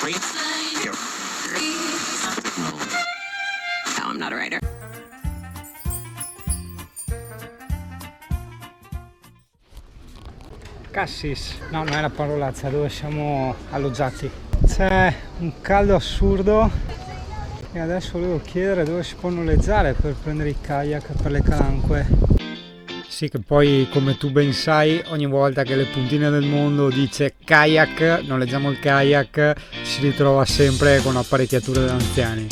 No, I'm not a writer. Cassis, no, non è la parolazza, dove siamo alloggiati. C'è un caldo assurdo e adesso volevo chiedere dove si può noleggiare per prendere i kayak per le calanque. Sì, che poi, come tu ben sai, ogni volta che le puntine del mondo dice kayak, noleggiamo il kayak, si ritrova sempre con apparecchiature da anziani.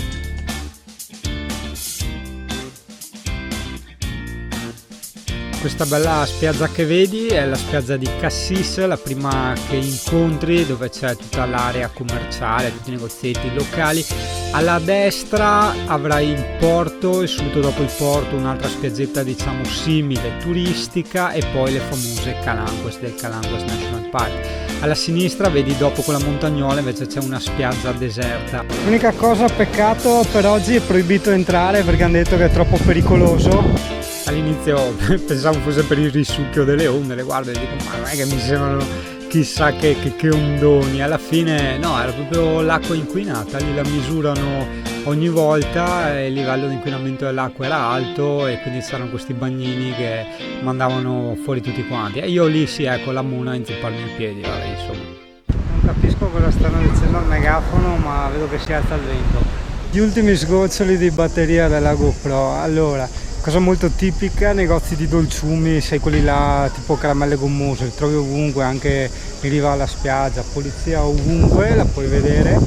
Questa bella spiaggia che vedi è la spiaggia di Cassis, la prima che incontri, dove c'è tutta l'area commerciale, tutti i negozietti locali. Alla destra avrai il porto e subito dopo il porto un'altra spiaggetta diciamo simile, turistica, e poi le famose Calanques del Calanques National Park. Alla sinistra vedi dopo quella montagnola invece c'è una spiaggia deserta. L'unica cosa, peccato, per oggi è proibito entrare perché hanno detto che è troppo pericoloso. All'inizio pensavo fosse per il risucchio delle onde, le guardo e dico ma non è che mi sembrano chissà che ondoni, alla fine no, era proprio l'acqua inquinata, lì la misurano ogni volta e il livello di inquinamento dell'acqua era alto e quindi c'erano questi bagnini che mandavano fuori tutti quanti e io lì sì, ecco, la muna a inzupparmi i piedi, vabbè, insomma. Non capisco cosa stanno dicendo al megafono, ma vedo che si alza il vento. Gli ultimi sgoccioli di batteria della GoPro. Allora, cosa molto tipica, negozi di dolciumi, sai, quelli là tipo caramelle gommose, li trovi ovunque, anche in riva alla spiaggia, polizia ovunque, la puoi vedere.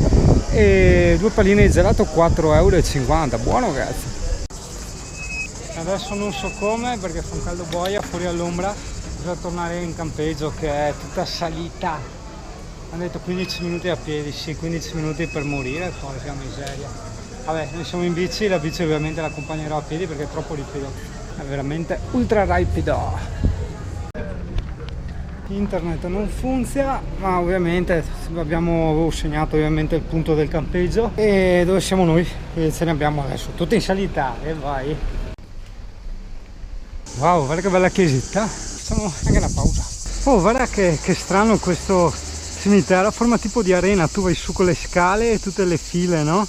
E due palline di gelato 4,50 €, buono cazzo. Adesso non so come, perché fa un caldo boia fuori all'ombra, bisogna tornare in campeggio che è tutta salita. Hanno detto 15 minuti a piedi, sì, 15 minuti per morire, porca miseria. Vabbè, noi siamo in bici, la bici ovviamente la accompagnerò a piedi perché è troppo ripido, è veramente ultra rapido. Internet non funziona, ma ovviamente avevo segnato ovviamente il punto del campeggio e dove siamo noi, e ce ne abbiamo adesso, tutte in salita, e vai. Wow, guarda che bella chiesetta, facciamo anche una pausa. Oh, guarda che strano questo cimitero, a forma tipo di arena, tu vai su con le scale e tutte le file, no?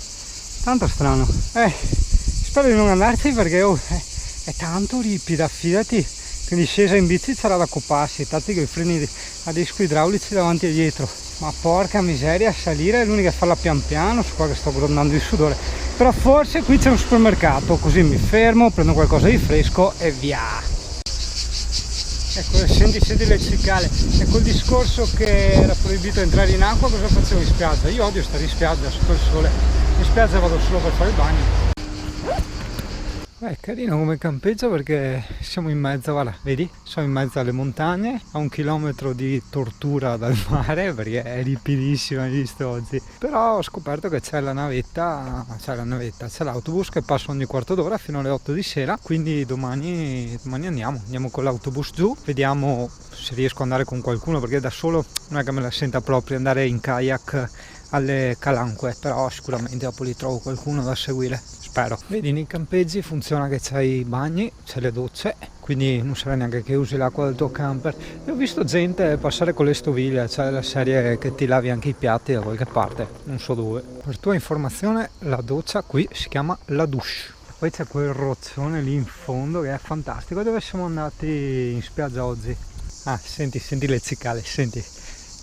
Tanto strano, spero di non andarci perché è tanto ripida, fidati che in discesa in bici sarà da accopparsi, tanti che i freni a disco idraulici davanti e dietro, ma porca miseria, salire è l'unica, farla pian piano, su qua che sto grondando il sudore, però forse qui c'è un supermercato, così mi fermo, prendo qualcosa di fresco e via. Ecco, senti le cicale, e col discorso che era proibito entrare in acqua, cosa facevo in spiaggia? Io odio stare in spiaggia sotto il sole, in spiaggia vado solo per fare il bagno. È carino come campeggio perché siamo in mezzo, guarda, vedi? Siamo in mezzo alle montagne, a 1 chilometro di tortura dal mare perché è ripidissima, hai visto oggi. Però ho scoperto che c'è c'è l'autobus che passa ogni quarto d'ora fino alle 8 di sera, quindi domani andiamo con l'autobus giù, vediamo se riesco ad andare con qualcuno perché da solo non è che me la senta proprio andare in kayak alle Calanque, però sicuramente dopo lì trovo qualcuno da seguire, spero. Vedi, nei campeggi funziona che c'hai i bagni, c'è le docce, quindi non serve neanche che usi l'acqua del tuo camper. E ho visto gente passare con le stoviglie, c'è la serie che ti lavi anche i piatti da qualche parte, non so dove. Per tua informazione, la doccia qui si chiama la douche. Poi c'è quel roccione lì in fondo che è fantastico. Dove siamo andati in spiaggia oggi? Ah, senti le cicale, senti.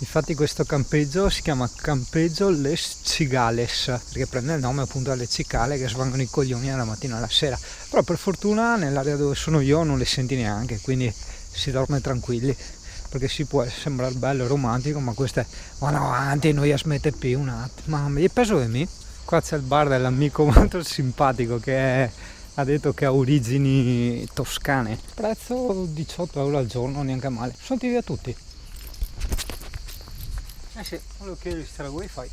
Infatti questo campeggio si chiama Campeggio Les Cigales perché prende il nome appunto dalle cicale che svangono i coglioni dalla mattina alla sera, però per fortuna nell'area dove sono io non le senti neanche, quindi si dorme tranquilli, perché si può sembrare bello e romantico ma queste vanno avanti e non gli smette più un attimo. Ma mi peso di me. Qua c'è il bar dell'amico molto simpatico che ha detto che ha origini toscane, prezzo 18 € al giorno, neanche male, sono via tutti. Sì, volevo chiedergli se era wifi,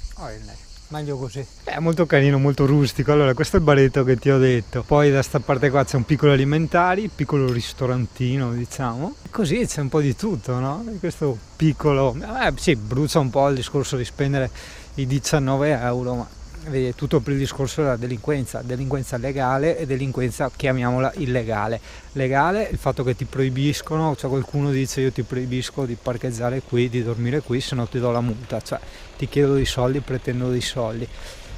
meglio così. È molto carino, molto rustico. Allora, questo è il baretto che ti ho detto. Poi da sta parte qua c'è un piccolo alimentari, piccolo ristorantino, diciamo. E così c'è un po' di tutto, no? Questo piccolo, sì, brucia un po' il discorso di spendere i 19 €, ma vedi, tutto per il discorso della delinquenza legale e delinquenza, chiamiamola, illegale. Legale il fatto che ti proibiscono, cioè qualcuno dice io ti proibisco di parcheggiare qui, di dormire qui, se no ti do la multa, cioè ti chiedo dei soldi, pretendo dei soldi.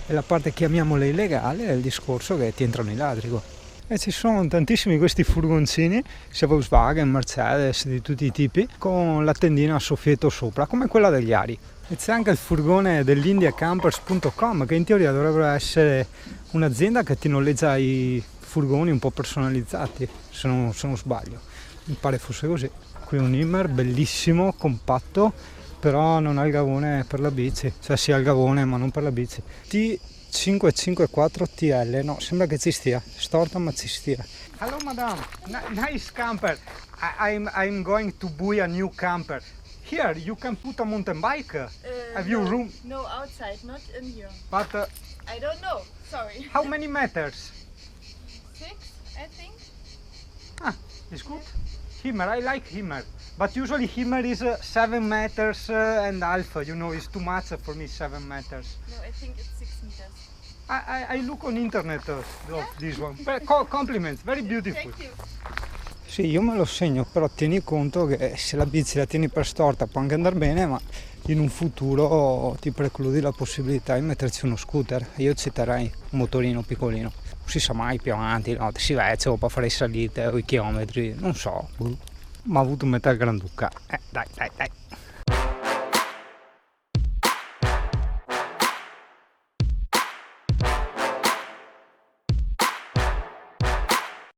E la parte, chiamiamola, illegale è il discorso che ti entrano i ladri qua. E ci sono tantissimi questi furgoncini, sia Volkswagen, Mercedes, di tutti i tipi, con la tendina a soffietto sopra, come quella degli Ari. E c'è anche il furgone dell'IndiaCampers.com, che in teoria dovrebbe essere un'azienda che ti noleggia i furgoni un po' personalizzati, se non sbaglio. Mi pare fosse così. Qui un Immer bellissimo, compatto, però non ha il gavone per la bici, cioè sì ha il gavone ma non per la bici. T554 TL, no, sembra che ci stia, storta ma ci stia. Hello madam, nice camper. I'm going to buy a new camper. Here you can put a mountain bike. Have you room? No, outside, not in here. But I don't know, sorry. how many meters? 6, I think. Ah, it's good. Himmer, I like Himmer. But usually Himmer is 7 meters and half, you know, it's too much for me, 7 meters. No, I think it's 6 meters. I look on internet of this one. Compliments, very beautiful. Thank you. Sì, io me lo segno, però tieni conto che se la bici la tieni per storta può anche andare bene, ma in un futuro ti precludi la possibilità di metterci uno scooter. Io ci terrei un motorino piccolino. Non si sa mai più avanti, no? Si vece o può fare salite o i chilometri, non so. Ma ho avuto metà Granduca. Dai.